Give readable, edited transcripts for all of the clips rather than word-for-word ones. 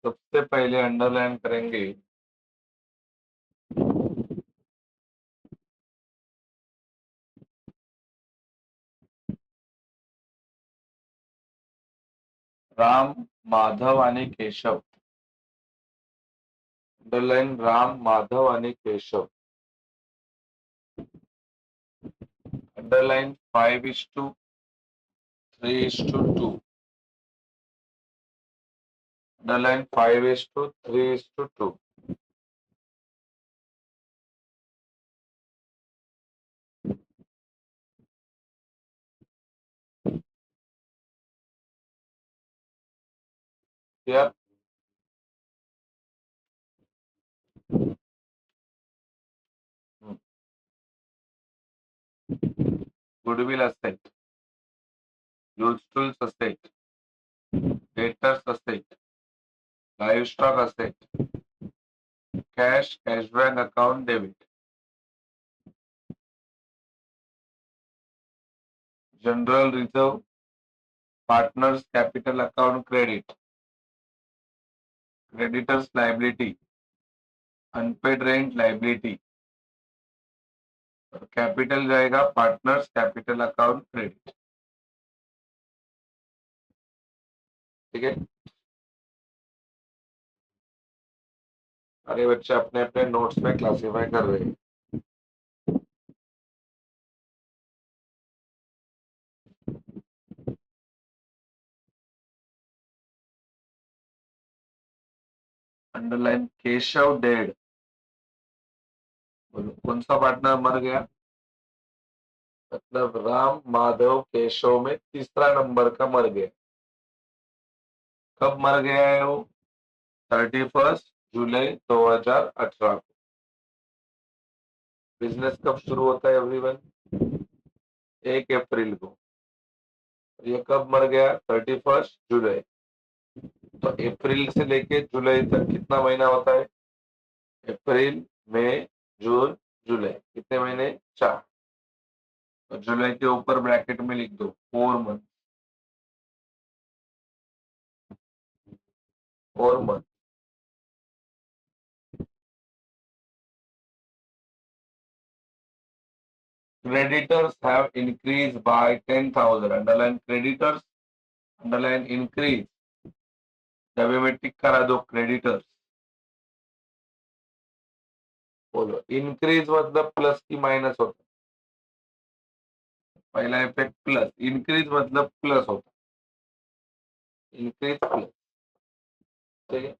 सबसे पहले अंडरलाइन करेंगे राम, माधव आणि केशव. अंडरलाइन राम, माधव आणि Keshav. Underline 5:3:2. Underline 5:3:2. Here, goodwill asset, useful asset, debtors asset, livestock asset, cash bank account debit, general reserve, partners capital account credit, creditors liability, unpaid rent liability. Capital जाएगा partners capital account credit. ठीक है. अरे बच्चे अपने अपने notes में classify कर रहे हैं. Underline Keshav dead. बोलो कौन सा पार्टनर मर गया? मतलब राम, माधव, केशव में तीसरा नंबर का मर गया. कब मर गया है वो? 31 जुलाई 2018 को. बिजनेस कब शुरू होता है एवरीवन? 1 अप्रैल को. ये कब मर गया? 31 जुलाई. तो अप्रैल से लेके जुलाई तक कितना महीना होता है? अप्रैल, मई, जून, जुलाई. कितने महीने? 4. तो जुलाई के ऊपर ब्रैकेट में लिख दो 4 month. 4 month. Creditors have increased by 10,000. Underline creditors. Underline increase. डबे में टिक करा दो क्रेडिटर्स. बोलो इंक्रीज मतलब प्लस की माइनस होता. पहला इफेक्ट प्लस. इंक्रीज मतलब प्लस होता. Increase plus. ठीक है.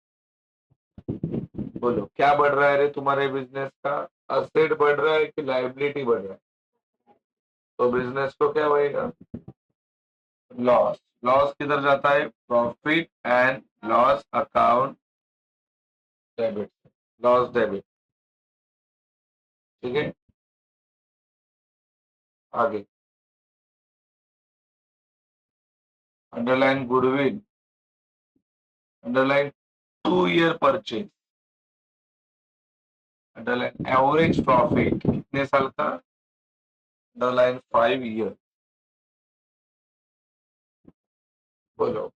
बोलो क्या बढ़ रहा है रे तुम्हारे बिजनेस का? असेट बढ़ रहा है कि लाइबिलिटी बढ़ रहा है? तो बिजनेस को क्या होएगा? लॉस. लॉस किधर जाता है? Profit and loss account debit. Loss debit. ठीक है. आगे underline goodwill. Underline 2 year purchase. Underline average profit कितने साल का? Underline 5 year. बोलो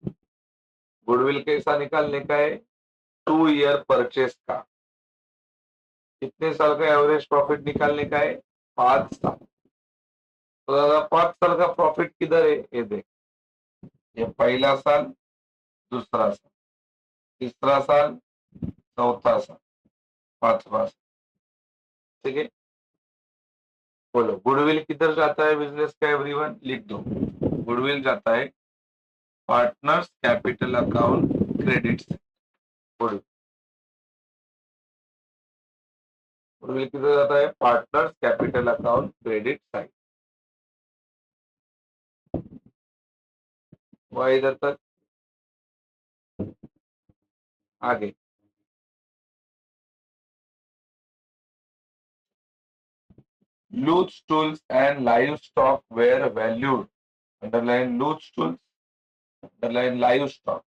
गुडविल कैसा निकालने का है? 2 year परचेज का. कितने साल का एवरेज प्रॉफिट निकालने का है? 5 साल. तो दादा 5 साल का प्रॉफिट किधर है? ये देख. ये पहला साल, दूसरा साल, तीसरा साल, चौथा साल, पांचवा साल. ठीक है. बोलो गुडविल किधर जाता है बिजनेस का? एवरीवन लिख दो. गुडविल जाता है पार्टनर्स कैपिटल अकाउंट क्रेडिट से. गुडविल. गुडविल किधर जाता है? Partners capital account credit side. वह इधर तक. आगे loose tools and livestock were valued. Underline loose tools. Underline livestock.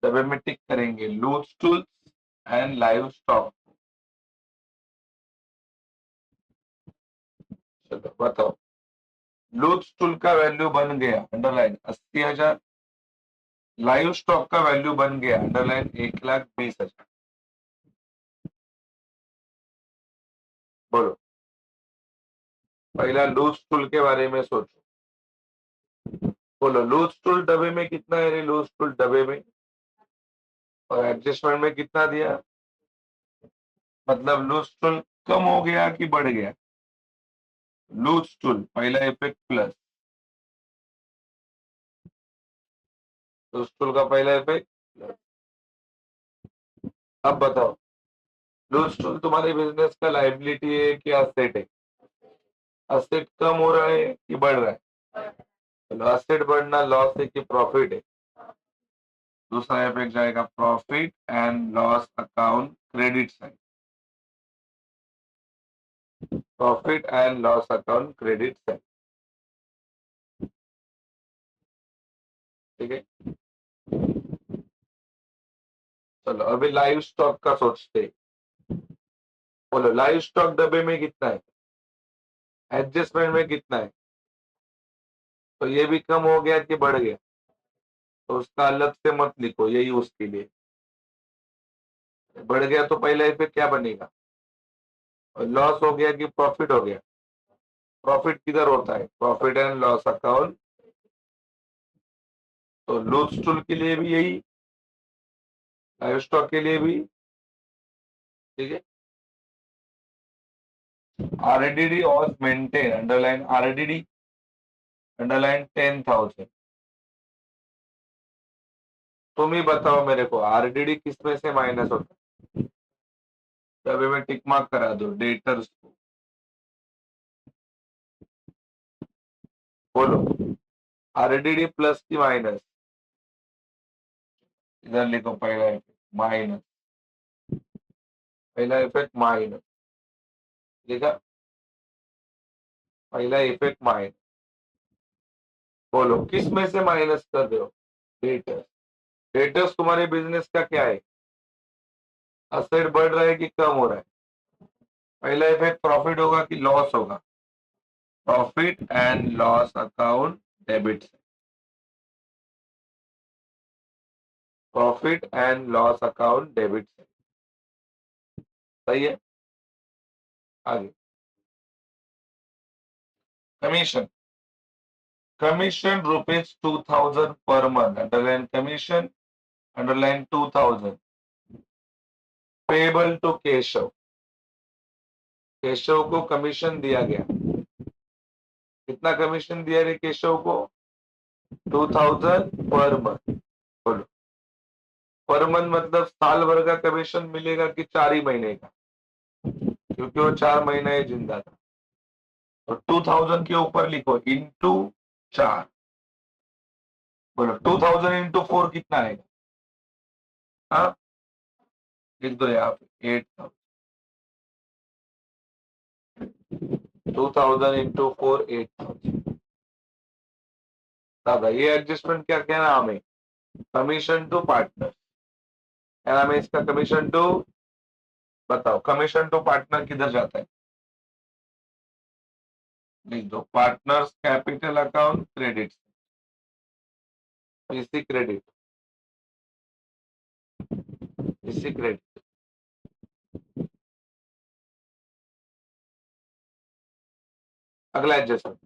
डब्बे में टिक करेंगे loose tools and livestock. चलो बताओ. लूज टूल का वैल्यू बन गया अंडरलाइन 80,000. लाइव स्टॉक का वैल्यू बन गया अंडरलाइन 1,20,000। बोलो, पहला लूज टूल के बारे में सोचो। बोलो, लूज टूल डब्बे में कितना है रे? लूज टूल डब्बे में और एडजस्टमेंट में कितना दिया? मतलब लूज टूल कम हो गया कि बढ़ गया? लूज टूल पहला इफेक्ट प्लस, लूज टूल का पहला इफेक्ट प्लस। अब बताओ, लूज टूल तुम्हारे बिजनेस का लाइबिलिटी है कि असेट है? असेट कम हो रहा है कि बढ़ रहा है? चलो, असेट बढ़ना लॉस है कि प्रॉफिट है? दूसरा इफेक्ट जाएगा profit and loss account credit side. Profit and loss account credit side, ठीक है। चलो अभी लाइव स्टॉक का सोचते हैं। बोलो, लाइव स्टॉक डब्बे में कितना है? एडजस्टमेंट में कितना है? तो ये भी कम हो गया कि बढ़ गया? तो उसका अलग से मत लिखो, यही उसके लिए। बढ़ गया तो पहला इफेक्ट क्या बनेगा? और लॉस हो गया कि प्रॉफिट हो गया? प्रॉफिट किधर होता है? Profit and loss account. तो लूज टूल के लिए भी यही, लाइव स्टॉक के लिए भी, ठीक है। RDD was maintain underline, RDD underline 10,000। तुम ही बताओ मेरे को, आरडीडी किस में से माइनस होता है? तभी मैं टिक मार्क करा दो डेटर्स को। बोलो, आरडीडी प्लस की माइनस? इधर लिखो पहला इफेक्ट माइनस, पहला इफेक्ट माइनस, लिखा? पहला इफेक्ट माइनस। बोलो, किस में से माइनस कर रहे हो? डेटर्स। डेटर्स तुम्हारे बिजनेस का क्या है? असेट बढ़ रहा है कि कम हो रहा है? पहला इफेक्ट प्रॉफिट होगा कि लॉस होगा? Profit and loss account debit. Profit and loss account debit, सही है। आगे, commission. Commission rupees 2,000 per month, underline commission, underline 2,000 payable to Keshav. Keshav को कमीशन दिया गया। कितना कमीशन दिया रे केशव को? 2,000 पर मंथ। बोलो, पर मंथ मतलब साल भर का कमीशन मिलेगा कि 4 ही महीने का? क्योंकि वो 4 महीने जिंदा था। तो 2,000 के ऊपर लिखो इंटू 4। बोलो, 2,000 इंटू 4 कितना आएगा? हाँ, लिख दो यहाँ पे 8,000। 2,000 इंटू 4 8,000। दादा, ये एडजस्टमेंट क्या क्या नाम है? Commission to partner. क्या नाम है इसका? कमीशन टू, बताओ, कमीशन टू पार्टनर किधर जाता है? लिख दो पार्टनर्स कैपिटल अकाउंट क्रेडिट, इसी क्रेडिट, इसी क्रेडिट। अगला adjustment,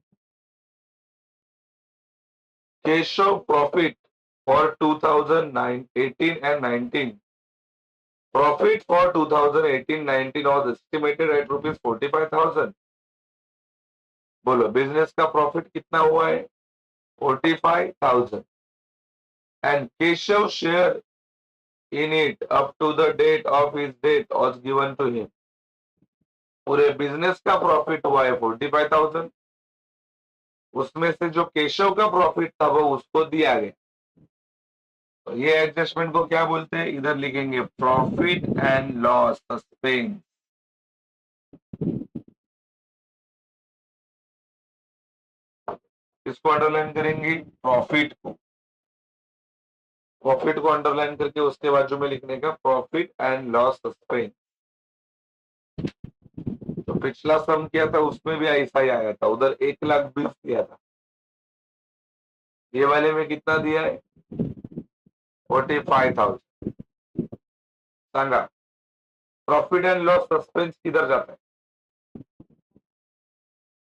Keshav profit for 2018 and 19। Profit for 2018-19 was estimated at rupees 45,000। बोलो, बिजनेस का प्रॉफिट कितना हुआ है? 45,000। And Keshav share in it up to the date of his death was given to him। पूरे business का प्रॉफिट हुआ है 45,000, उसमें से जो केशव का प्रॉफिट था वो उसको दिया गया। तो ये एडजस्टमेंट को क्या बोलते हैं? इधर लिखेंगे प्रॉफिट एंड लॉस सस्पेंस। किसको अंडरलाइन करेंगे? प्रॉफिट को। प्रॉफिट को अंडरलाइन करके उसके बाजू में लिखने का प्रॉफिट एंड लॉस सस्पेंस। तो पिछला सम किया था उसमें भी ऐसा ही आया था, उधर 1,20,000 दिया था। ये वाले में कितना दिया है? 45,000। सांगा प्रॉफिट एंड लॉस सस्पेंस किधर जाता है?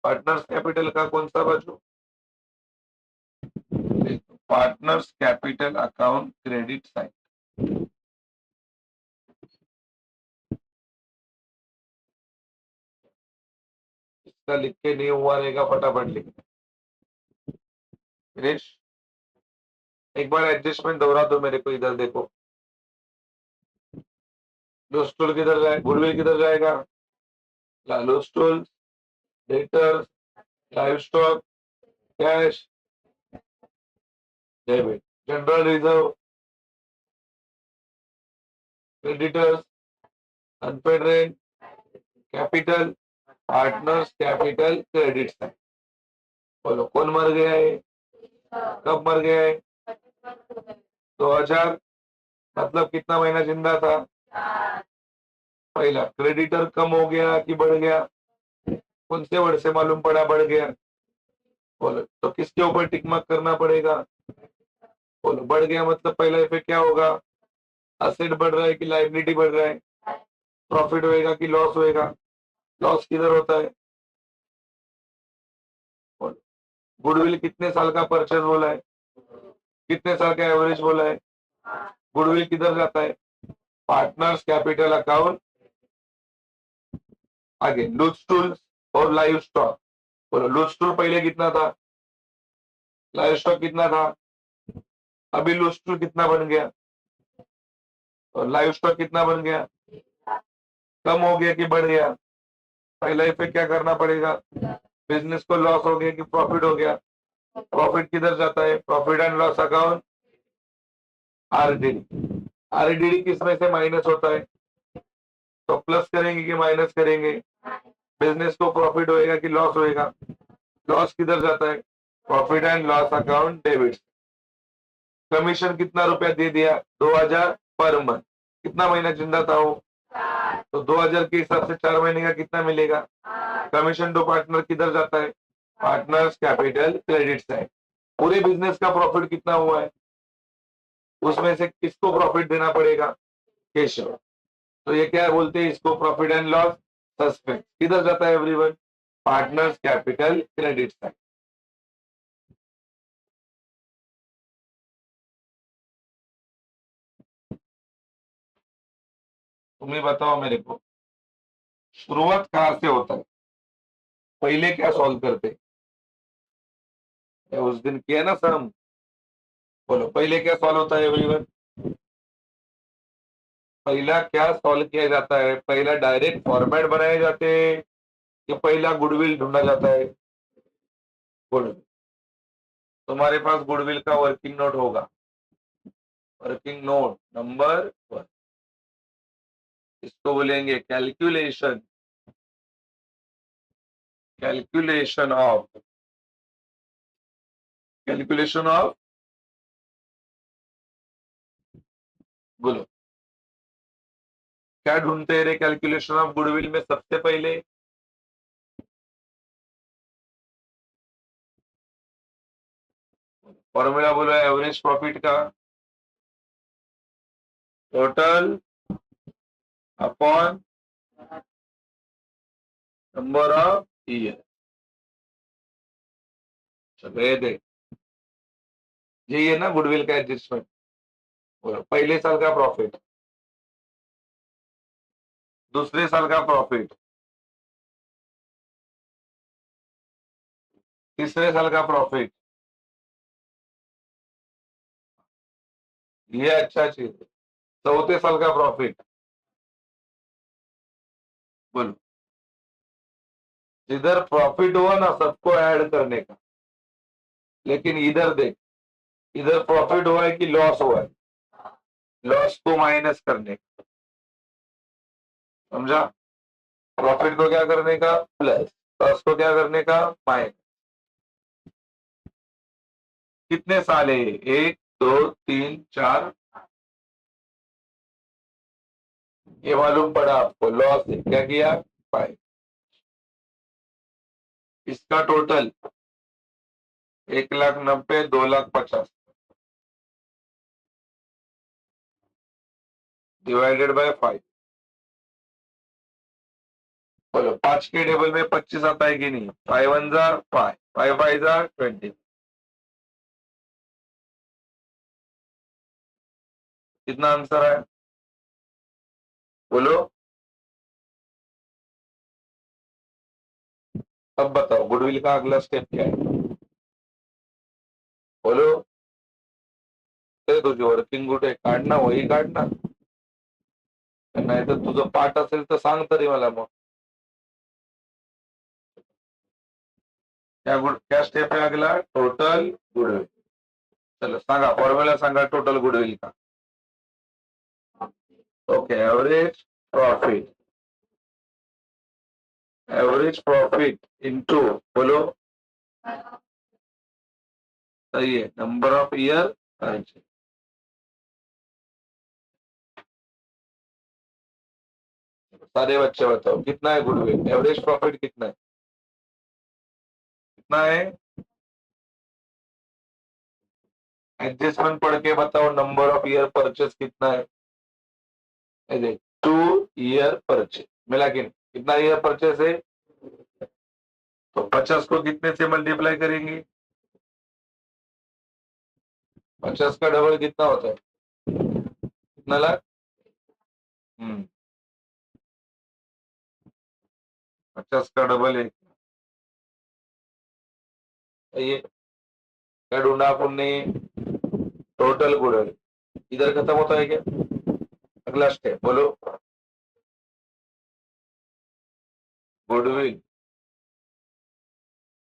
पार्टनर्स कैपिटल का कौन सा बाजू? Partners capital account credit side. इसका लिख के नहीं हुआ रहेगा, फटाफट लिख। दिनेश एक बार एडजस्टमेंट दोहरा दो मेरे को, इधर देखो। लूस्टूल किधर जाए, गुडविल किधर जाएगा? Loose tools, debtors, live stock, cash, debit, general reserve, creditors, unpaid rent, capital, partners capital credit side. बोलो कौन मर गया है? कब मर गया है? 2000। मतलब कितना महीना जिंदा था? पहला क्रेडिटर कम हो गया कि बढ़ गया? कौन से वर्ड से मालूम पड़ा बढ़ गया? बोलो तो किसके ऊपर टिक मार्क करना पड़ेगा? बोलो बढ़ गया मतलब पहला इफेक्ट क्या होगा? असेट बढ़ रहा है कि लाइबिलिटी बढ़ रहा है? प्रॉफिट होएगा कि लॉस होएगा? लॉस किधर होता है? बोलो गुडविल कितने साल का परचेज बोला है? कितने साल का एवरेज बोला है? गुडविल किधर जाता है? Partners capital account. आगे लूज टूल्स और लाइव स्टॉक। बोलो लूज टूल पहले कितना था? लाइव स्टॉक कितना था? अभी लूज टूल कितना बन गया? और लाइव स्टॉक कितना बन गया? कम हो गया कि बढ़ गया? पहला इफेक्ट क्या करना पड़ेगा? बिजनेस को लॉस हो गया कि प्रॉफिट हो गया? प्रॉफिट किधर जाता है? Profit and loss account, RDD. RDD किस में से माइनस होता है? तो प्लस करेंगे कि माइनस करेंगे? बिजनेस को प्रॉफिट होएगा कि लॉस होएगा? लॉस किधर जाता है? Profit and loss account debit. Commission कितना रुपया दे दिया? 2000 पर मंथ। कितना महीना जिंदा था वो? तो 2000 के हिसाब से 4 महीने का कितना मिलेगा? कमीशन टू पार्टनर किधर जाता है? Partners capital credit side. पूरे बिजनेस का प्रॉफिट कितना हुआ है? उसमें से किसको प्रॉफिट देना पड़ेगा? केशव। तो ये क्या बोलते हैं इसको? प्रॉफिट एंड लॉस सस्पेंस किधर जाता है everyone? Partners capital credit side. तुम्हें बताओ मेरे को, शुरुआत कहां से होता है? पहले क्या सॉल्व करते? उस दिन किया ना सर हम। बोलो पहले क्या सॉल्व होता है एवरीवन? पहला क्या सॉल्व किया जाता है? पहला डायरेक्ट फॉर्मेट बनाए जाते हैं कि पहला गुडविल ढूंढा जाता है? गुडविल। तुम्हारे पास गुडविल का वर्किंग नोट होगा। वर्किंग नोट नंबर 1, इसको बोलेंगे calculation. Calculation of, calculation of, बोलो क्या ढूंढते रहे कैलकुलेशन ऑफ गुडविल में सबसे पहले? फॉर्मूला बोलो एवरेज प्रॉफिट का, total upon number of year. चलो ये देख, यही है ना गुडविल का एडजस्टमेंट। बोलो पहले साल का प्रॉफिट, दूसरे साल का प्रॉफिट, तीसरे साल का प्रॉफिट। ये अच्छा चीज है। चौथे साल का प्रॉफिट। बोलो जिधर प्रॉफिट हुआ ना सबको ऐड करने का, लेकिन इधर देख, इधर प्रॉफिट हुआ है कि लॉस हुआ है? लॉस को माइनस करने का। समझा? प्रॉफिट को क्या करने का? प्लस। लॉस को क्या करने का? माइनस। कितने साल है? 1 2 3 4। ये मालूम पड़ा आपको लॉस है, क्या किया? 5। इसका टोटल 1,90,000, 2,50,000। Divided by 5। बोलो 5 के टेबल में 25 आता है कि नहीं? 5 1 जा 5, 5 5 जा 20। कितना आंसर है? बोलो। अब बताओ गुडविल का अगला स्टेप क्या है? बोलो। ते तुझी वर्किंग गुड आहे, काढ ना, वही काढ ना. नाही तर तुझं पाठ असेल तर सांग तरी मला मग. क्या स्टेप आहे अगला? Total goodwill. चलो सांगा, फॉर्म्युला सांगा टोटल गुडविल का. ओके, एवरेज प्रॉफिट इनटू, बोलो. सही है, नंबर ऑफ ईयर. सारे बच्चे बताओ कितना है गुडविल, एवरेज प्रॉफिट कितना है? कितना है? एडजस्टमेंट पढ़ के बताओ, नंबर ऑफ ईयर परचेस कितना है? 2 ईयर परचेस मिला कि नहीं? कितना ईयर परचेस है? तो 50 को कितने से मल्टीप्लाई करेंगे? 50 का डबल कितना होता है? कितना लाख? 50 का डबल है ये. क्या ढूंढा आपने? Total goodwill. इधर खत्म होता है क्या? अगला स्टेप बोलो. गुडविल,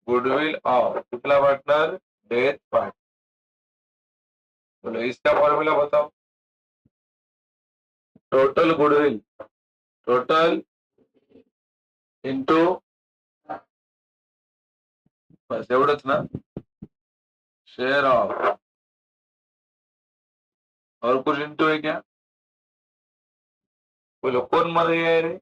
गुडविल ऑफ कितना पार्टनर? Death part. बोलो इसका फॉर्मूला बताओ. टोटल गुडविल, टोटल इंटू, बस एवढंच ना? शेयर ऑफ, और कुछ इंटू है क्या? बोलो कौन मर गया है रे?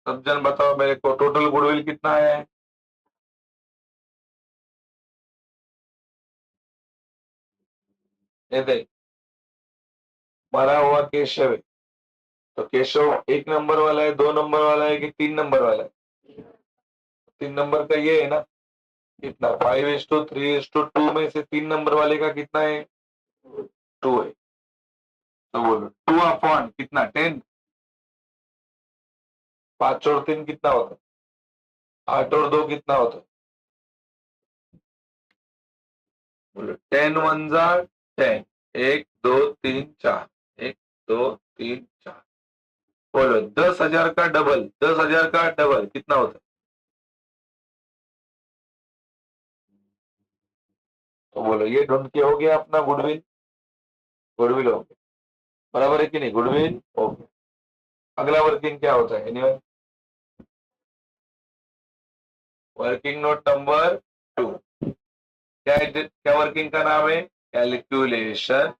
सब जन बताओ मेरे को, टोटल गुडविल कितना है? ये देख, मरा हुआ केशव है, तो केशव 1 नंबर वाला है, 2 नंबर वाला है कि 3 नंबर वाला है? 3 नंबर का ये है ना. कितना? 5:3:2 में से 3 नंबर वाले का कितना है? 2 है. तो बोलो 2 अपॉन कितना? 10. 5 और 3 कितना होता है? 8 और 2 कितना होता है? बोलो 10 1 जा 10. 1 2 3 4, 1 2 3 4. बोलो 10,000 का डबल, 10,000 का डबल कितना होता है? तो बोलो ये ढूंढ के हो गया अपना गुडविल. गुडविल हो गया, बराबर है कि नहीं? गुडविल हो गया. अगला वर्किंग क्या होता है? एनीवन? Working note number 2. क्या वर्किंग का नाम है? Calculation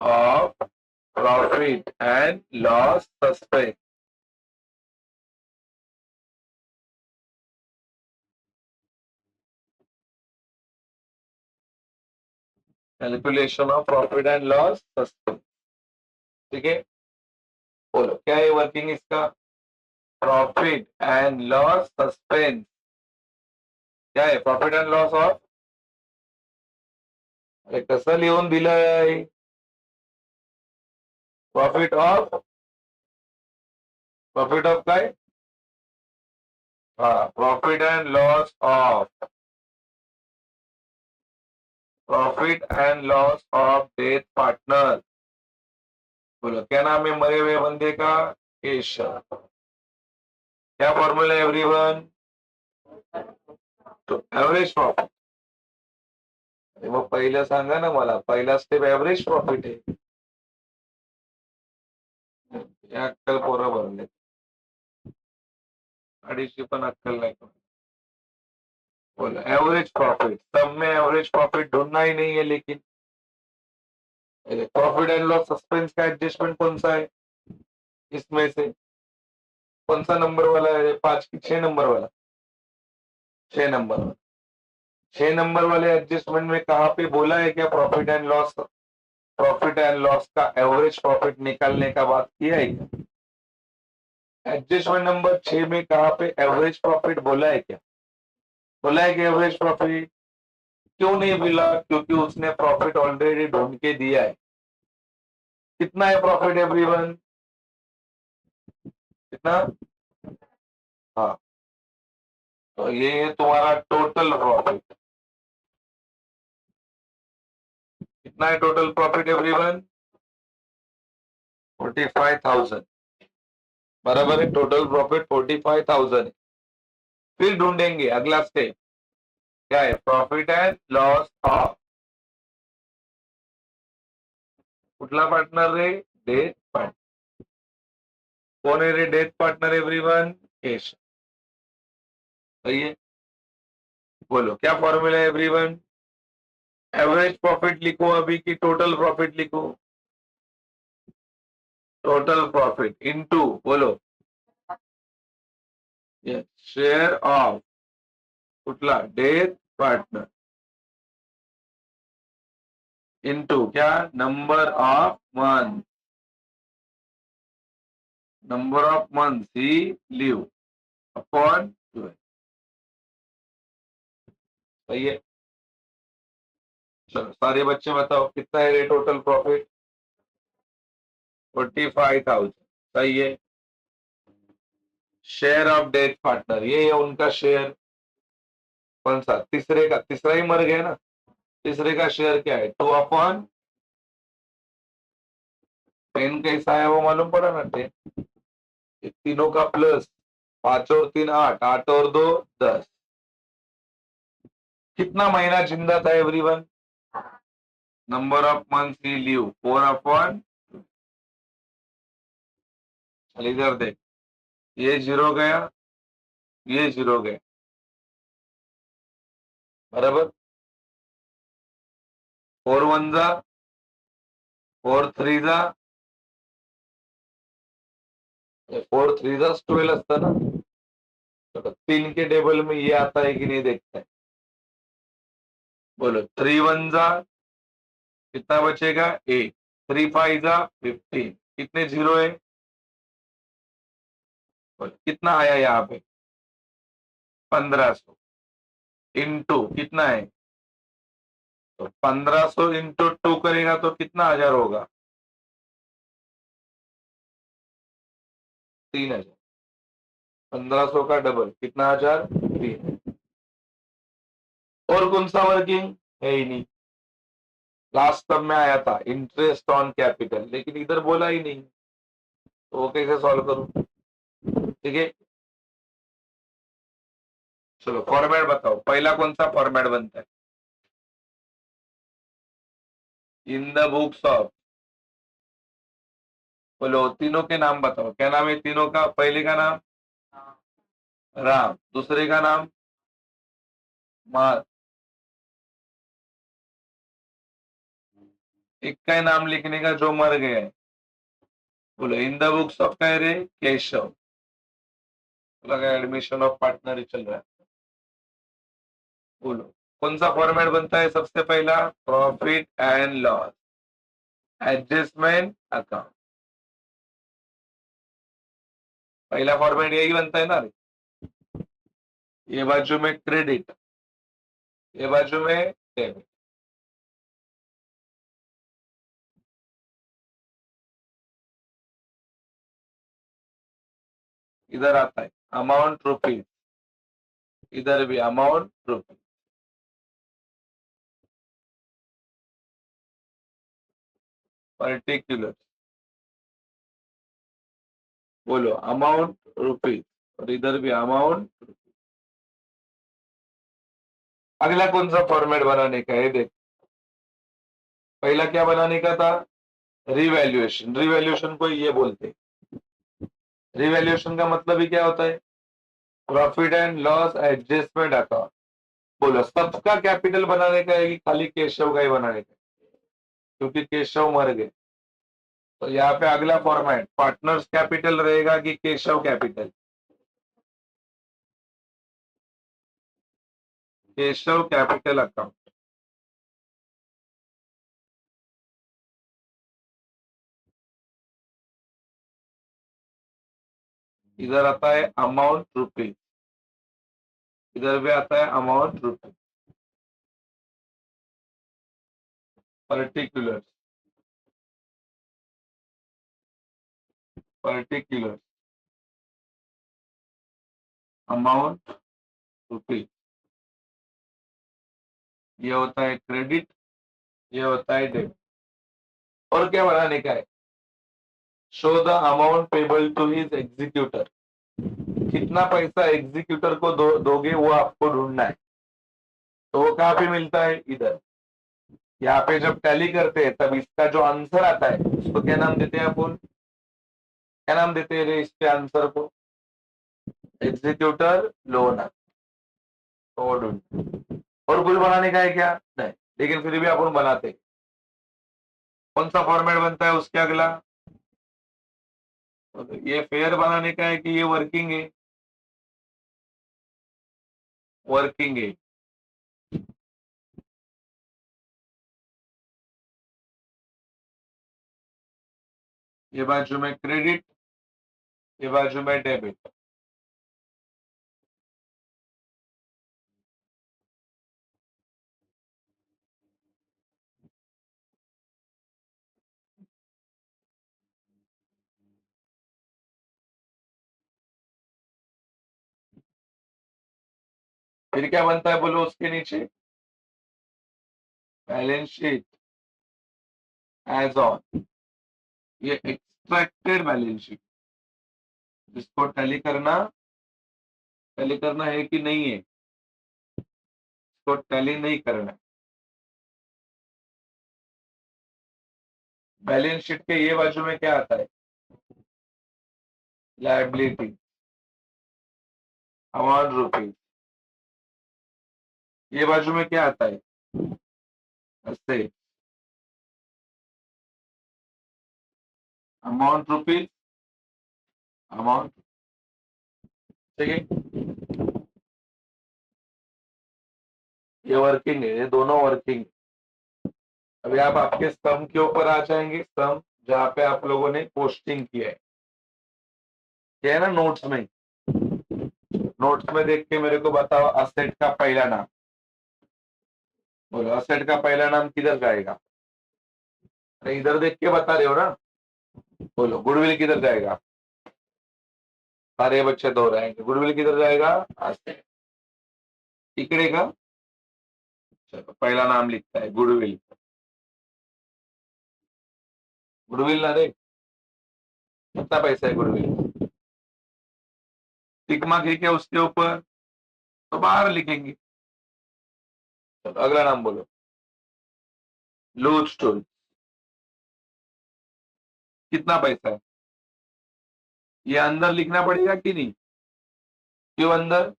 of profit and loss suspense. Calculation of profit and loss suspense. ठीक है, बोलो क्या है वर्किंग इसका? Profit and loss suspense. क्या है? Profit and loss of. अरे कसं लिहून दिलंय? प्रॉफिट ऑफ, प्रॉफिट ऑफ काय? हा, profit and loss of, profit and loss of death partner. बोलो क्या नाम है मरे हुए बंदे का? केशव. क्या फॉर्मूला है एवरीवन? तो एव्हरेज प्रॉफिट. मग पहिलं सांगा ना मला, पहिला स्टेप एव्हरेज प्रॉफिट आहे. हे अक्कल पोरं भरले, अडीचशे पण अक्कल नाही. बोलो एवरेज प्रॉफिट, सब में एवरेज प्रॉफिट ढूंढना ही नहीं है, लेकिन प्रॉफिट एंड लॉस सस्पेंस का एडजस्टमेंट कौन सा है इसमें से? कौन सा नंबर वाला है? 5 की 6 नंबर वाला? 6 नंबर वाला. 6 नंबर वाले एडजस्टमेंट में कहाँ पे बोला है क्या प्रॉफिट एंड लॉस का एवरेज प्रॉफिट निकालने का बात किया है क्या? एडजस्टमेंट नंबर 6 में कहाँ पे एवरेज प्रॉफिट बोला है क्या? बोला है कि एवरेज प्रॉफिट क्यों नहीं बोला? क्योंकि उसने प्रॉफिट ऑलरेडी ढूंढ के दिया है। कितना है प्रॉफिट एवरीवन? कितना? हाँ, तो ये है तुम्हारा टोटल प्रॉफिट। कितना है टोटल प्रॉफिट एवरीवन? 45,000। बराबर है, टोटल प्रॉफिट 45,000 है। फिर ढूंढेंगे अगला स्टेप क्या है, प्रॉफिट एंड लॉस ऑफ कुठला पार्टनर रे? Death partner. कौन है रे डेथ पार्टनर एवरीवन? केश। सही है, बोलो क्या फॉर्मूला है एवरीवन? एवरेज प्रॉफिट लिखो अभी की टोटल प्रॉफिट लिखो? टोटल प्रॉफिट इनटू बोलो शेयर ऑफ कुठला? डेथ पार्टनर इनटू क्या? Number of months he live upon 12। सही है, चलो सारे बच्चे बताओ कितना है रे टोटल प्रॉफिट? 45,000। सही है। शेयर ऑफ डेथ पार्टनर ये है उनका शेयर। कौन सा? तीसरे का, तीसरा ही मर गया ना। तीसरे का शेयर क्या है? 2/10। कैसा है वो मालूम पड़ा ना? 10। तीनों का प्लस 5 और 3 8, 8 और 2 10। कितना महीना जिंदा था everyone? Number of months he live 4/। चल इधर देख, ये जीरो गया, ये जीरो गया। बराबर, 4 1 जा, 4 3 जा, 4 3 जा 12 असता ना। तो 3 के टेबल में ये आता है कि नहीं देखते हैं? बोलो 3 1 जा, कितना बचेगा? 8। 3 5 जा 15। कितने जीरो है? बोलो कितना आया यहाँ पे? 1500 इंटू कितना है? तो 1500 इंटू 2 करेगा तो कितना हजार होगा? 3,000। 1500 का डबल कितना? 3,000। और कौन सा वर्किंग है ही नहीं। लास्ट टर्म में आया था इंटरेस्ट ऑन कैपिटल, लेकिन इधर बोला ही नहीं, तो वो कैसे सॉल्व करूं? ठीक है, चलो फॉर्मेट बताओ, पहला कौन सा फॉर्मेट बनता है? इन द बुक्स ऑफ, बोलो तीनों के नाम बताओ, क्या नाम है तीनों का? पहले का नाम राम, दूसरे का नाम मार, एक का नाम लिखने का जो मर गया है। बोलो इन द बुक्स ऑफ क्या है रे? केशव। लगा एडमिशन ऑफ पार्टनर ही चल रहा है। बोलो कौन सा फॉर्मेट बनता है सबसे पहला? Profit and loss adjustment account. पहला फॉर्मेट यही बनता है ना रे। ये बाजू में क्रेडिट, ये बाजू में डेबिट। इधर आता है अमाउंट रुपीज, इधर भी अमाउंट रुपीज। पर्टिकुलर, बोलो अमाउंट रुपीज, और इधर भी अमाउंट। अगला कौन सा फॉर्मेट बनाने का है देख। पहला क्या बनाने का था? रिवैल्यूएशन। रिवैल्यूएशन को ये बोलते हैं। रिवैल्यूएशन का मतलब ही क्या होता है? Profit and loss adjustment account. बोलो सबका कैपिटल बनाने का है कि खाली केशव का ही बनाने का? क्योंकि केशव मर गए, तो यहाँ पे अगला फॉर्मेट पार्टनर्स कैपिटल रहेगा कि Keshav capital? Keshav capital account, इधर आता है अमाउंट रुपीज, इधर भी आता है amount rupees. Particular, particular amount rupees, ये होता है क्रेडिट, ये होता है डेबिट। और क्या बनाने का है? Show the amount payable to his executor, कितना पैसा एग्जीक्यूटर को दोगे वो आपको ढूंढना है। तो वो कहाँ पे मिलता है? इधर। यहाँ पे जब टैली करते हैं तब इसका जो आंसर आता है उसको क्या नाम देते हैं अपन? क्या नाम देते हैं इसके आंसर को? Executor loan. और कुछ बनाने का है क्या? नहीं, लेकिन फिर भी अपन बनाते। कौन सा फॉर्मेट बनता है उसके अगला? ये फेयर बनाने का है कि ये वर्किंग है? वर्किंग है। ये बाजू में क्रेडिट, ये बाजू में डेबिट। फिर क्या बनता है बोलो उसके नीचे? बैलेंस शीट एज ऑन, ये एक्सट्रैक्टेड बैलेंस शीट, जिसको टैली करना है कि नहीं है? इसको टैली नहीं करना है। बैलेंस शीट के ये बाजू में क्या आता है? Liability, amount rupees. ये बाजू में क्या आता है? Asset, amount rupees, amount. ठीक है, ये वर्किंग है, ये दोनों वर्किंग है। अभी आप आपके स्तंभ के ऊपर आ जाएंगे, स्तंभ जहाँ पे आप लोगों ने पोस्टिंग किया है, क्या है ना नोट्स में। नोट्स में देख के मेरे को बताओ असेट का पहला नाम। बोलो असेट का पहला नाम किधर जाएगा? अरे इधर देख के बता रहे हो ना। बोलो गुडविल किधर जाएगा? सारे बच्चे दो रहेंगे। गुडविल किधर जाएगा? असेट। इकडे का? चलो पहला नाम लिखता है गुडविल। गुडविल ना रे, कितना पैसा है गुडविल? टिक मार्क है क्या उसके ऊपर? तो बाहर लिखेंगे। चलो अगला नाम बोलो। लूज टूल, कितना पैसा है? ये अंदर लिखना पड़ेगा कि नहीं? क्यों अंदर?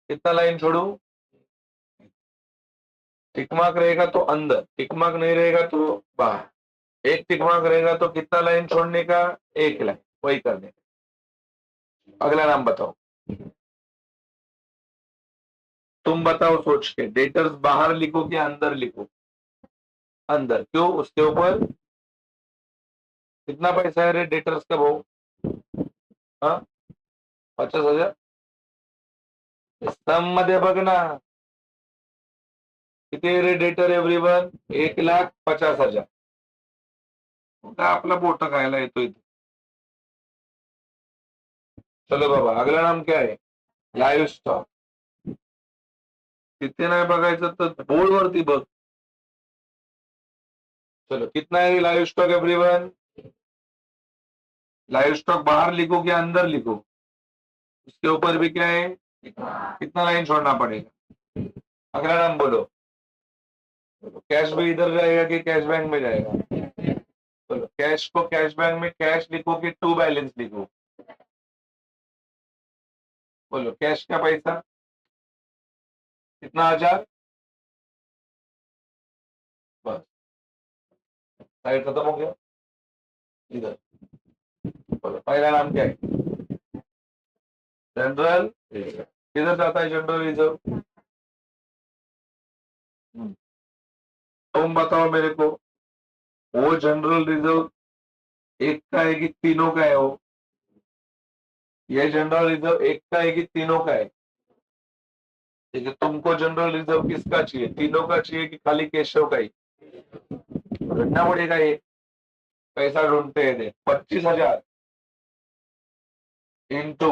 कितना लाइन छोड़ू? टिक मार्क रहेगा तो अंदर, टिक मार्क नहीं रहेगा तो बाहर। एक टिक मार्क रहेगा तो कितना लाइन छोड़ने का? एक लाइन, वही करने का। अगला नाम बताओ। तुम बताओ सोच के, डेटर्स बाहर लिखो कि अंदर लिखो? अंदर। क्यों? उसके ऊपर कितना पैसा है रे डेटर्स का भाव? हाँ, 50,000। स्तंभ मध्ये बघ ना, किती रे डेटर एव्हरीवन? 1,50,000। आपला बोट खायला येतो इथे। चलो बाबा अगला नाम क्या है? Live stock. तिथे नाही बघायचं तर बोर्ड वरती बघ। चलो कितना है live stock everyone? Live stock बाहर लिखो कि अंदर लिखो? उसके ऊपर भी क्या है? कितना लाइन छोड़ना पड़ेगा? अगला नाम बोलो। कैश भी इधर जाएगा कि कैश बैंक में जाएगा? बोलो कैश को कैश बैंक में कैश लिखो कि टू बैलेंस लिखो? बोलो कैश का पैसा कितना? 1,000। बस, साइड खत्म हो गया। इधर बोलो पहला नाम क्या है? General reserve. किधर जाता है जनरल रिजर्व? तुम बताओ मेरे को, वो जनरल रिजर्व एक का है कि तीनों का है? वो ये जनरल रिजर्व एक का है कि तीनों का है? ठीक है, तुमको जनरल रिजर्व किसका चाहिए, तीनों का चाहिए कि खाली केशव का ही? ढूंढना पड़ेगा ये। पैसा ढूंढते हैं, दे 25,000 इंटू,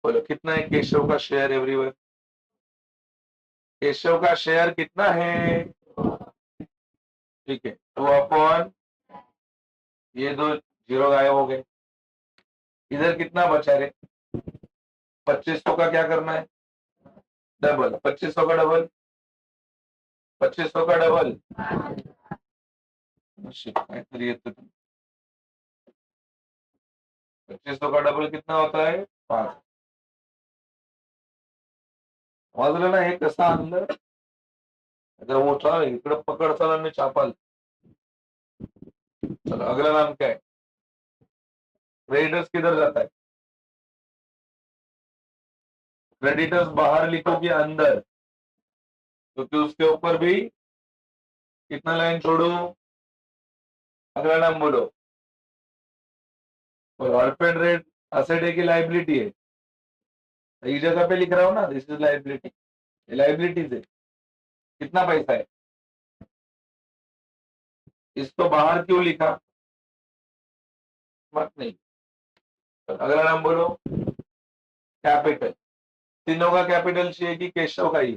बोलो कितना है केशव का शेयर एवरीवन? केशव का शेयर कितना है? ठीक है, 2 अपॉन, ये दो जीरो गायब हो गए। इधर कितना बचा रे? 2500 का क्या करना है? डबल। 2500 का डबल, 2500 का डबल। काहीतरी येतं. 2500 का डबल कितना होता है? 5। समजलं ना हे कसं आणलं? अगर वो चल इकडे पकड, चल आणि चापल. चलो अगला नाम क्या है? क्रेडिटर्स किधर जाता है? क्रेडिटर्स बाहर लिखो कि अंदर? क्योंकि उसके ऊपर भी कितना लाइन छोड़ू? अगला नाम बोलो। ऑलपेड रेट असेट है कि लाइबिलिटी है? सही जगह पे लिख रहा हूँ ना, दिस इज लाइबिलिटी। लाइबिलिटीज है। कितना पैसा है? इसको बाहर क्यों लिखा? मत नहीं। अगला नाम बोलो। कैपिटल। तीनों का कैपिटल चाहिए कि केशव का ही?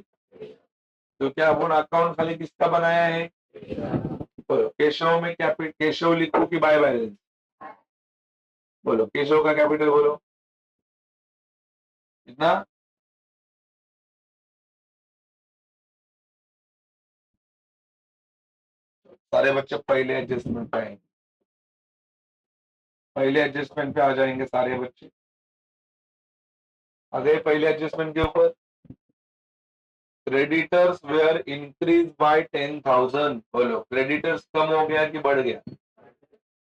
तो क्या अपन अकाउंट खाली किसका बनाया है? बोलो केशव में कैपिटल, केशव लिखो कि बाय बैलेंस? बोलो केशव का कैपिटल बोलो कितना? सारे बच्चे पहले एडजस्टमेंट पे आएंगे, पहले एडजस्टमेंट पे आ जाएंगे सारे बच्चे। आ गए पहले एडजस्टमेंट के ऊपर। Creditors were increase by 10,000। बोलो क्रेडिटर्स कम हो गया कि बढ़ गया?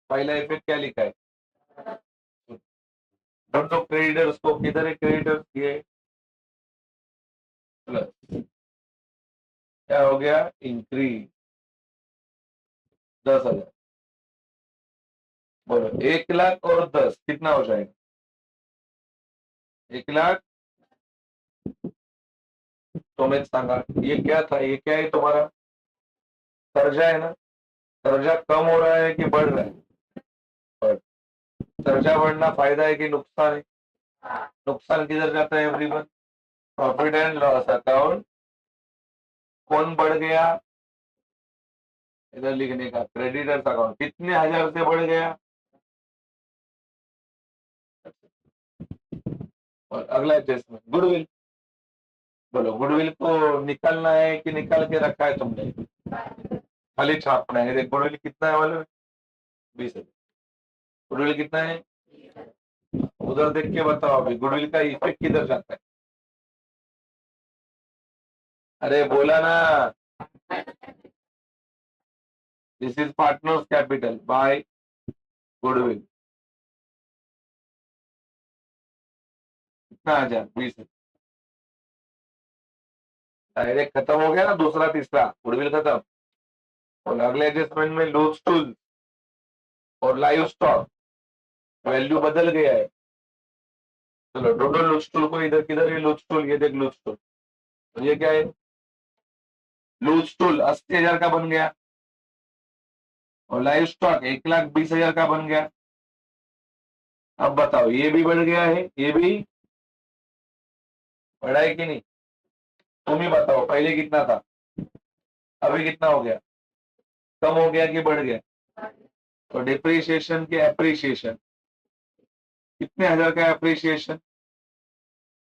पहला इफेक्ट क्या लिखा है? दोनों क्रेडिटर्स को, किधर है क्रेडिटर्स? ये प्लस क्या हो गया? इंक्रीज 10,000। बोलो 1,00,000 और 10 कितना हो जाएगा? 1,00,000। तो मैं सांगा ये क्या था, ये क्या है तुम्हारा? कर्जा है ना? कर्जा कम हो रहा है कि बढ़ रहा है? बढ़। कर्जा बढ़ना फायदा है कि नुकसान है? नुकसान किधर जाता है everyone? Profit and loss account. कौन बढ़ गया? इधर लिखने का क्रेडिटर्स अकाउंट कितने हजार से बढ़ गया? और अगला एडजस्टमेंट गुडविल। बोलो गुडविल को निकालना है कि निकाल के रखा है तुमने? खाली छापना है। गुडविल कितना है मालूम है? 20,000। गुडविल कितना है? उधर देख के बताओ अभी गुडविल का इफेक्ट किधर जाता है? अरे बोला ना, this is partners capital by goodwill. कितना? 1,000। डायरेक्ट खत्म हो गया ना, दूसरा तीसरा गुडविल खत्म। और अगले एडजस्टमेंट में लूज टूल और लाइव स्टॉक वैल्यू बदल गया है। चलो टोटल लूज टूल को इधर, किधर है लूज टूल? ये देख लूज टूल। तो ये क्या है? लूज टूल 80,000 का बन गया और लाइव स्टॉक 1,20,000 का बन गया। अब बताओ ये भी बढ़ गया है, ये भी बढ़ा है कि नहीं? तुम ही बताओ पहले कितना था, अभी कितना हो गया? कम हो गया कि बढ़ गया? तो डिप्रिसिएशन के एप्रिसिएशन, कितने हजार का एप्रिसिएशन?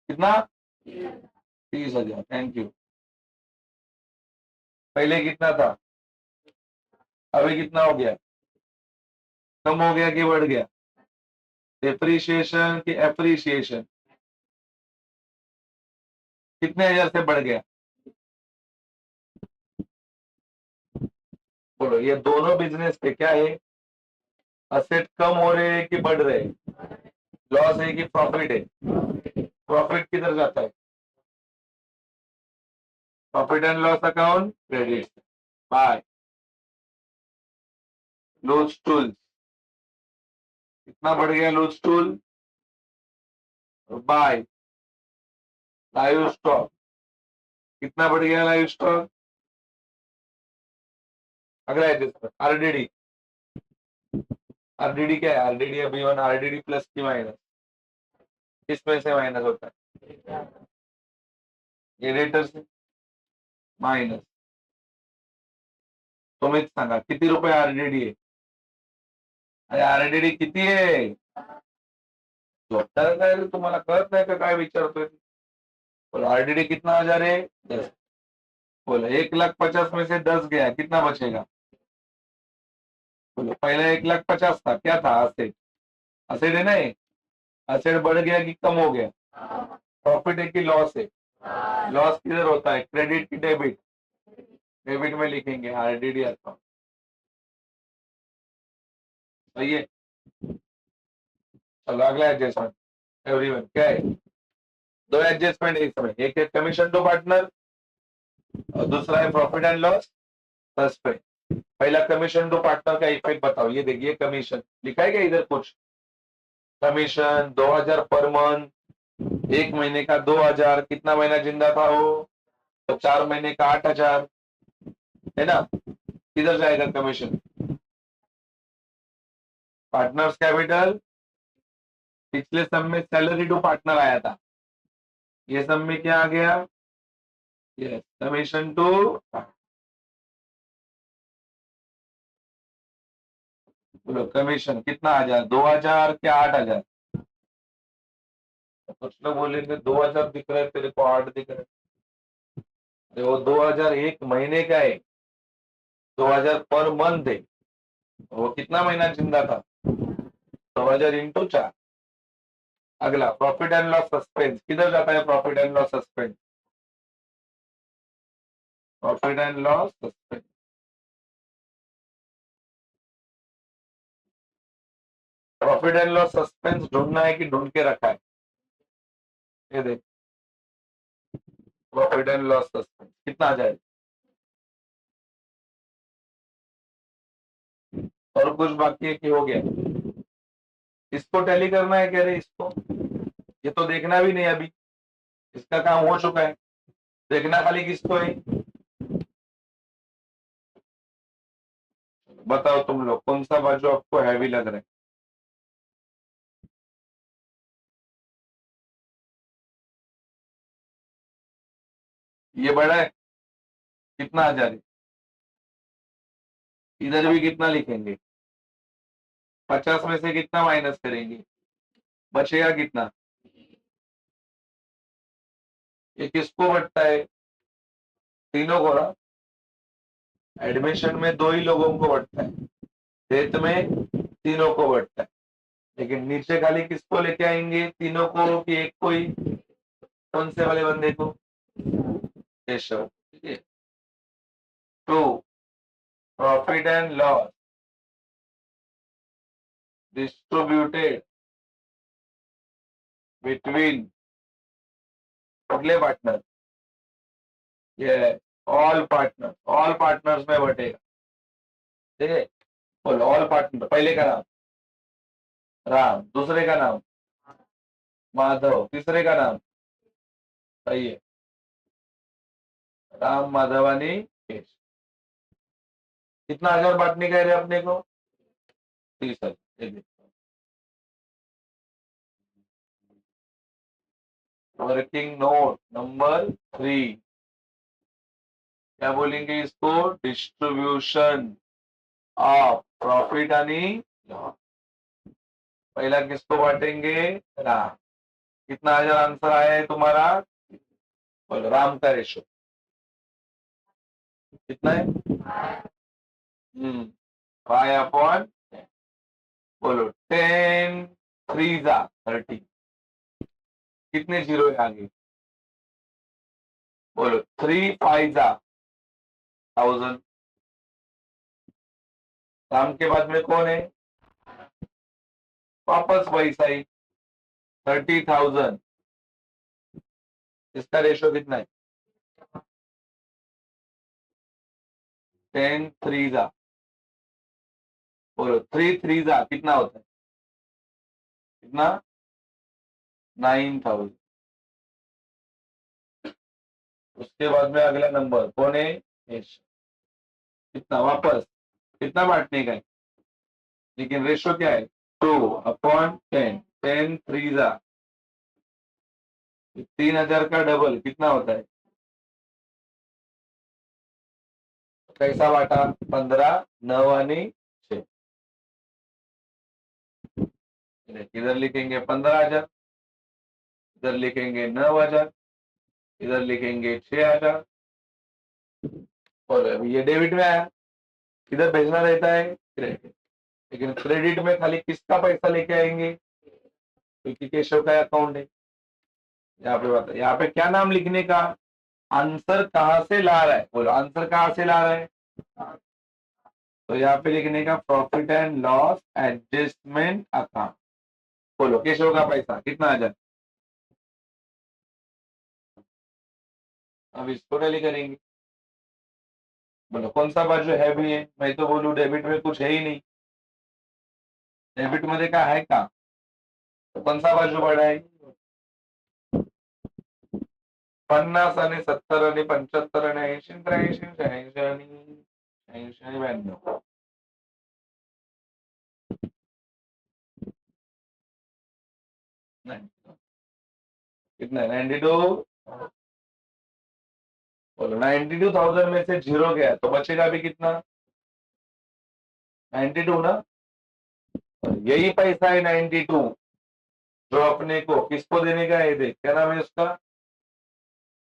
कितना? 30,000। Thank you. पहले कितना था, अभी कितना हो गया? कम हो गया कि बढ़ गया? डिप्रिसिएशन की एप्रिसिएशन कितने हजार से बढ़ गया? बोलो ये दोनों बिजनेस पे क्या है? असेट कम हो रहे हैं कि बढ़ रहे हैं? लॉस है कि प्रॉफिट है? प्रॉफिट किधर जाता है? Profit and loss account credit, by loose tools, कितना बढ़ गया loose tool, by live stock, कितना बढ़ गया लाइव स्टॉक, अगला एडजस्टमेंट आरडीडी, आरडीडी क्या है, आरडीडी अभी वन आरडीडी प्लस की माइनस, किसमें से माइनस होता है, एडिटर से माइनस, तुम्हीच सांगा किती रुपये आरडीडी आहे, अरे आरडीडी किती आहे, झोपताना काय रे, तुम्हाला कळत नाही का काय विचारतोय, बोलो आरडीडी कितना हजार है 10, बोलो 1,50,000 में से 10 गया कितना बचेगा, बोलो पहले 1,50,000 था, क्या था असेट, असेट है ना, असेट बढ़ गया कि कम हो गया, प्रॉफिट है कि लॉस है, लॉस किधर होता है, क्रेडिट की डेबिट, डेबिट में लिखेंगे आरडीडी अकाउंट, सही है। चलो अगला एडजस्टमेंट, एवरीवन क्या है, दो एडजस्टमेंट एक समय, एक है कमीशन टू पार्टनर और दूसरा है प्रॉफिट एंड लॉस सस्पेंड। पहला कमीशन टू पार्टनर का इफेक्ट बताओ, ये देखिए कमीशन लिखा है क्या इधर कुछ, कमीशन 2,000 पर मंथ, एक महीने का 2,000, कितना महीना जिंदा था वो, तो 4 महीने का 8,000 है ना, किधर जाएगा कमीशन, पार्टनर्स कैपिटल, पिछले सम में सैलरी टू पार्टनर आया था, ये सम में क्या आ गया, यस कमीशन टू, बोलो कमीशन कितना आ जाए, 2,000 क्या 8,000, कुछ लोग बोलेंगे 2,000 दिख रहा है तेरे को 8 दिख रहा है, अरे वो 2,000 एक महीने का है, 2,000 पर मंथ है, वो कितना महीना जिंदा था, 2,000 इंटू 4। अगला प्रॉफिट एंड लॉस सस्पेंस, किधर जाता है profit and loss suspense, profit and loss suspense, profit and loss suspense ढूंढना है कि ढूंढ के रखा है, ये देख प्रॉफिट एंड लॉस सस्पेंस कितना आ जाए, और कुछ बाकी है कि हो गया, इसको टैली करना है, कह रहे इसको, ये तो देखना भी नहीं अभी, इसका काम हो चुका है, देखना खाली किसको है, बताओ तुम लोग कौन सा बाजू आपको हैवी लग रहा है, ये बड़ा है, कितना आ जा रही, इधर भी कितना लिखेंगे, 50 में से कितना माइनस करेंगे, बचेगा कितना, ये किसको बढ़ता है, तीनों को ना, एडमिशन में 2 ही लोगों को बढ़ता है, डेथ में तीनों को बढ़ता है, लेकिन नीचे खाली किसको लेके आएंगे, तीनों को कि एक को ही, कौन से वाले बंदे को, केशव, ठीक है। To profit and loss distributed between अगले पार्टनर, ये ऑल पार्टनर्स में बटेगा, ठीक है, बोलो ऑल पार्टनर, पहले का नाम राम, दूसरे का नाम माधव, तीसरे का नाम, सही है, राम माधवानी केश, कितना 1,000 बांटने कह रहे अपने को, 30,000, वर्किंग नोट नंबर 3, क्या बोलेंगे इसको, डिस्ट्रीब्यूशन ऑफ प्रॉफिट आणि लॉस, पहला किसको बांटेंगे, राम, कितना 1,000 आंसर आया है तुम्हारा, बोलो राम का रेशो कितना है, 5/10, बोलो 10 3 जा 30, कितने जीरो है आगे, बोलो 3 5 जा 1,000, राम के बाद में कौन है, वापस वही सही 30,000, इसका रेशो कितना है, 10 3 जा, बोलो 3 3 जा कितना होता है, कितना, 9000। उसके बाद में अगला नंबर कौन है, कितना वापस, कितना बांटने का है, लेकिन रेशो क्या है, 2/10, 10 3 जा, 3000 का डबल कितना होता है, कैसा बांटा, 15 9 आणि 6, इधर लिखेंगे 15,000, इधर लिखेंगे 9,000, इधर लिखेंगे 6,000, और अभी ये डेबिट में आया, इधर भेजना रहता है क्रेडिट, लेकिन क्रेडिट में खाली किसका पैसा लेके आएंगे, क्योंकि केशव का अकाउंट है। यहाँ पे बता, यहाँ पे क्या नाम लिखने का, आंसर कहां से ला रहा है, बोलो आंसर कहां से ला रहा है, तो यहाँ पे लिखने का profit and loss adjustment account, बोलो केशव का पैसा कितना आ जाए, अब इसको टैली करेंगे, बोलो कौन सा बाजू है भी है, मैं तो बोलू डेबिट में कुछ है ही नहीं, डेबिट मध्ये काय आहे का, तो कौन सा बाजू बडा आहे, 50 आणि 70 आणि 75 आणि 80 आणि 83 86 आणि 80 आणि 92, नहीं कितना है, 92, बोलो 92,000 में से जीरो गया तो बचेगा भी कितना, 92 ना, और यही पैसा है 92 जो अपने को किसको देने का है, देख क्या नाम है उसका,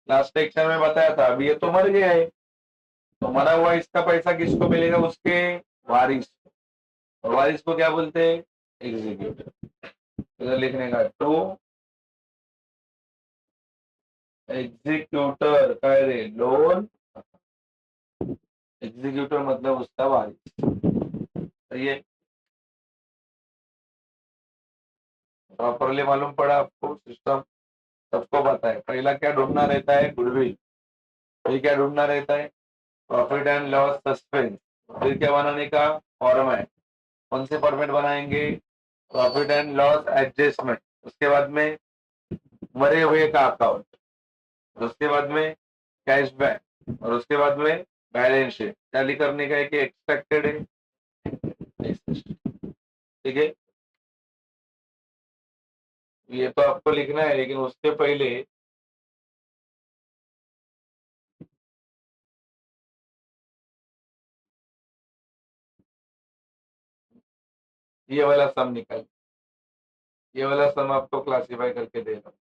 लास्ट लेक्चर में बताया था, अभी ये तो मर गया है, तो मरा हुआ इसका पैसा किसको मिलेगा, उसके वारिस, और वारिस को क्या बोलते हैं, एग्जीक्यूटिव, इधर लिखने का टू एग्जीक्यूटर का रे लोन, एग्जीक्यूटर मतलब उसका वारिस, सही है, प्रॉपरली मालूम पड़ा आपको, सिस्टम सबको पता है, पहला क्या ढूंढना रहता है, गुडविल, फिर क्या ढूंढना रहता है, प्रॉफिट एंड लॉस सस्पेंस, फिर क्या बनाने का, फॉर्मेट, कौन से फॉर्मेट बनाएंगे, प्रॉफिट एंड लॉस एडजस्टमेंट, उसके बाद में मरे हुए का अकाउंट, उसके बाद में कैश बैक, और उसके बाद में बैलेंस शीट, टैली करने का है कि एक्सपेक्टेड है, ठीक है, ये तो आपको लिखना है, लेकिन उसके पहले ये वाला सम निकाल, ये वाला सम आपको क्लासिफाई करके दे रहा हूँ,